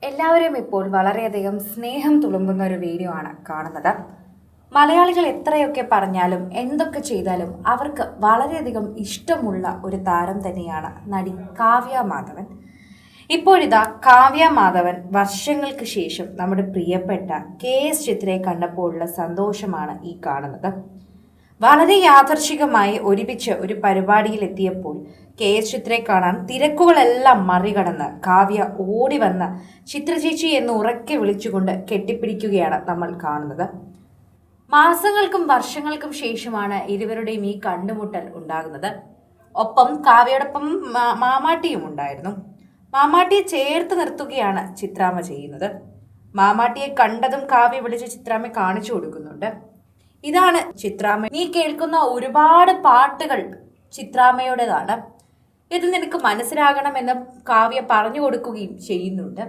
എല്ലാവരും ഇപ്പോൾ വളരെയധികം സ്നേഹം തുളുമ്പുന്ന ഒരു വീഡിയോ ആണ് കാണുന്നത്. മലയാളികൾ എത്രയൊക്കെ പറഞ്ഞാലും എന്തൊക്കെ ചെയ്താലും അവർക്ക് വളരെയധികം ഇഷ്ടമുള്ള ഒരു താരം തന്നെയാണ് നടി കാവ്യ മാധവൻ. ഇപ്പോഴിതാ കാവ്യ മാധവൻ വർഷങ്ങൾക്ക് ശേഷം നമ്മുടെ പ്രിയപ്പെട്ട KS ചിത്രയെ കണ്ടപ്പോഴുള്ള സന്തോഷമാണ് ഈ കാണുന്നത്. വളരെ യാദർശികമായി ഒരുമിച്ച് ഒരു പരിപാടിയിൽ എത്തിയപ്പോൾ KS ചിത്രയെ കാണാൻ തിരക്കുകളെല്ലാം മറികടന്ന് കാവ്യ ഓടി വന്ന് ചിത്രചേച്ചി എന്ന് ഉറക്കെ വിളിച്ചുകൊണ്ട് കെട്ടിപ്പിടിക്കുകയാണ് നമ്മൾ കാണുന്നത്. മാസങ്ങൾക്കും വർഷങ്ങൾക്കും ശേഷമാണ് ഇരുവരുടെയും ഈ കണ്ടുമുട്ടൽ ഉണ്ടാകുന്നത്. ഒപ്പം കാവ്യയോടൊപ്പം മാമാട്ടിയും ഉണ്ടായിരുന്നു. മാമാട്ടിയെ ചേർത്ത് നിർത്തുകയാണ് ചിത്രാമ്മ ചെയ്യുന്നത്. മാമാട്ടിയെ കണ്ടതും കാവ്യ വിളിച്ച് ചിത്രാമ്മ കാണിച്ചു കൊടുക്കുന്നുണ്ട്. ഇതാണ് ചിത്രാമ്മ. നീ കേൾക്കുന്ന ഒരുപാട് പാട്ടുകൾ ചിത്രാമ്മയുടേതാണ്, ഇത് നിനക്ക് മനസ്സിലാകണമെന്ന് കാവ്യ പറഞ്ഞു കൊടുക്കുകയും ചെയ്യുന്നുണ്ട്.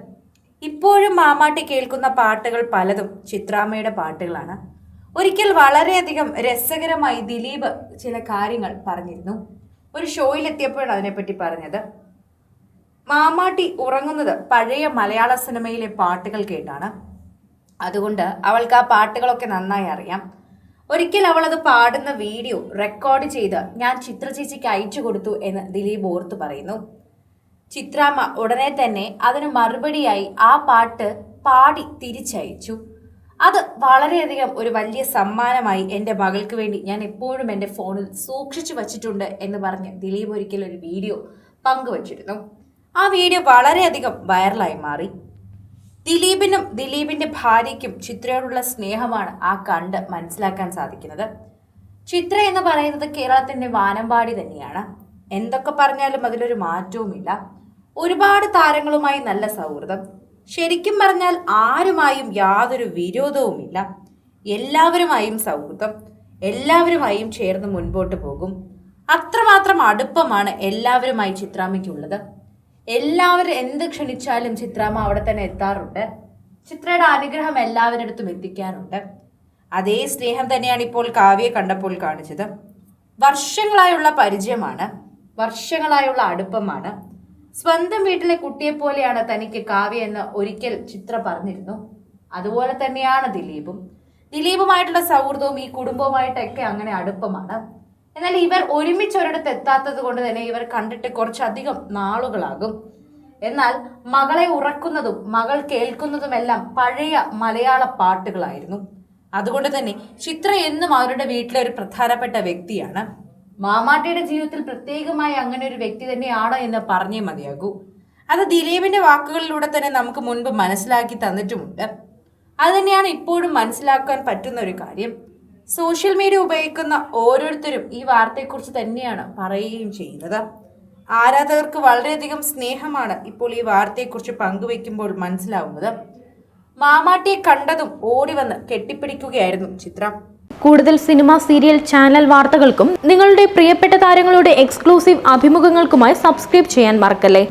ഇപ്പോഴും മാമാട്ടി കേൾക്കുന്ന പാട്ടുകൾ പലതും ചിത്രാമ്മയുടെ പാട്ടുകളാണ്. ഒരിക്കൽ വളരെയധികം രസകരമായി ദിലീപ് ചില കാര്യങ്ങൾ പറഞ്ഞിരുന്നു. ഒരു ഷോയിലെത്തിയപ്പോഴാണ് അതിനെപ്പറ്റി പറഞ്ഞത്. മാമാട്ടി ഉറങ്ങുന്നത് പഴയ മലയാള സിനിമയിലെ പാട്ടുകൾ കേട്ടാണ്. അതുകൊണ്ട് അവൾക്ക് ആ പാട്ടുകളൊക്കെ നന്നായി അറിയാം. ഒരിക്കൽ അവൾ അത് പാടുന്ന വീഡിയോ റെക്കോർഡ് ചെയ്ത് ഞാൻ ചിത്രചേച്ചിക്ക് അയച്ചു കൊടുത്തു എന്ന് ദിലീപ് ഓർത്ത് പറയുന്നു. ചിത്രാമ്മ ഉടനെ തന്നെ അതിന് മറുപടിയായി ആ പാട്ട് പാടി തിരിച്ചയച്ചു. അത് വളരെയധികം ഒരു വലിയ സമ്മാനമായി എൻ്റെ മകൾക്ക് വേണ്ടി ഞാൻ എപ്പോഴും എൻ്റെ ഫോണിൽ സൂക്ഷിച്ചു വച്ചിട്ടുണ്ട് എന്ന് പറഞ്ഞ് ദിലീപ് ഒരിക്കൽ ഒരു വീഡിയോ പങ്കുവച്ചിരുന്നു. ആ വീഡിയോ വളരെയധികം വൈറലായി മാറി. ദിലീപിനും ദിലീപിന്റെ ഭാര്യയ്ക്കും ചിത്രയോടുള്ള സ്നേഹമാണ് ആ കണ്ട് മനസ്സിലാക്കാൻ സാധിക്കുന്നത്. ചിത്ര എന്ന് പറയുന്നത് കേരളത്തിന്റെ വാനമ്പാടി തന്നെയാണ്. എന്തൊക്കെ പറഞ്ഞാലും അതിലൊരു മാറ്റവുമില്ല. ഒരുപാട് താരങ്ങളുമായി നല്ല സൗഹൃദം. ശരിക്കും പറഞ്ഞാൽ ആരുമായും യാതൊരു വിരോധവുമില്ല. എല്ലാവരുമായും സൗഹൃദം, എല്ലാവരുമായും ചേർന്ന് മുൻപോട്ട് പോകും. അത്രമാത്രം അടുപ്പമാണ് എല്ലാവരുമായി ചിത്രാമ്മയ്ക്കുള്ളത്. എല്ലാവരും എന്ത് ക്ഷണിച്ചാലും ചിത്രാമ്മ അവിടെ തന്നെ എത്താറുണ്ട്. ചിത്രയുടെ അനുഗ്രഹം എല്ലാവരുടെ അടുത്തും എത്തിക്കാറുണ്ട്. അതേ സ്നേഹം തന്നെയാണ് ഇപ്പോൾ കാവ്യയെ കണ്ടപ്പോൾ കാണിച്ചത്. വർഷങ്ങളായുള്ള പരിചയമാണ്, വർഷങ്ങളായുള്ള അടുപ്പമാണ്. സ്വന്തം വീട്ടിലെ കുട്ടിയെ പോലെയാണ് തനിക്ക് കാവ്യ എന്ന് ഒരിക്കൽ ചിത്ര പറഞ്ഞിരുന്നു. അതുപോലെ തന്നെയാണ് ദിലീപുമായിട്ടുള്ള സൗഹൃദവും ഈ കുടുംബവുമായിട്ടൊക്കെ അങ്ങനെ അടുപ്പമാണ്. എന്നാൽ ഇവർ ഒരുമിച്ച് ഒരിടത്ത് എത്താത്തത് കൊണ്ട് തന്നെ ഇവർ കണ്ടിട്ട് കുറച്ചധികം നാളുകളാകും. എന്നാൽ മകളെ ഉറക്കുന്നതും മകൾ കേൾക്കുന്നതുമെല്ലാം പഴയ മലയാള പാട്ടുകളായിരുന്നു. അതുകൊണ്ട് തന്നെ ചിത്ര എന്നും അവരുടെ വീട്ടിലെ ഒരു പ്രധാനപ്പെട്ട വ്യക്തിയാണ്. മാമാട്ടിയുടെ ജീവിതത്തിൽ പ്രത്യേകമായി അങ്ങനെ ഒരു വ്യക്തി തന്നെയാണ് എന്ന് പറഞ്ഞേ മതിയാകൂ. അത് ദിലീപിന്റെ വാക്കുകളിലൂടെ തന്നെ നമുക്ക് മുൻപ് മനസ്സിലാക്കി തന്നിട്ടുമുണ്ട്. അത് തന്നെയാണ് ഇപ്പോഴും മനസ്സിലാക്കാൻ പറ്റുന്ന ഒരു കാര്യം. സോഷ്യൽ മീഡിയ ഉപയോഗിക്കുന്ന ഓരോരുത്തരും ഈ വാർത്തയെക്കുറിച്ച് തന്നെയാണ് പറയുകയും ചെയ്യുന്നത്. ആരാധകർക്ക് വളരെയധികം സ്നേഹമാണ് ഇപ്പോൾ ഈ വാർത്തയെക്കുറിച്ച് പങ്കുവെക്കുമ്പോൾ മനസ്സിലാവുന്നത്. മാമാട്ടിയെ കണ്ടതും ഓടി വന്ന് കെട്ടിപ്പിടിക്കുകയായിരുന്നു ചിത്ര. കൂടുതൽ സിനിമ, സീരിയൽ, ചാനൽ വാർത്തകൾക്കും നിങ്ങളുടെ പ്രിയപ്പെട്ട താരങ്ങളുടെ എക്സ്ക്ലൂസീവ് അഭിമുഖങ്ങൾക്കുമായി സബ്സ്ക്രൈബ് ചെയ്യാൻ മറക്കല്ലേ.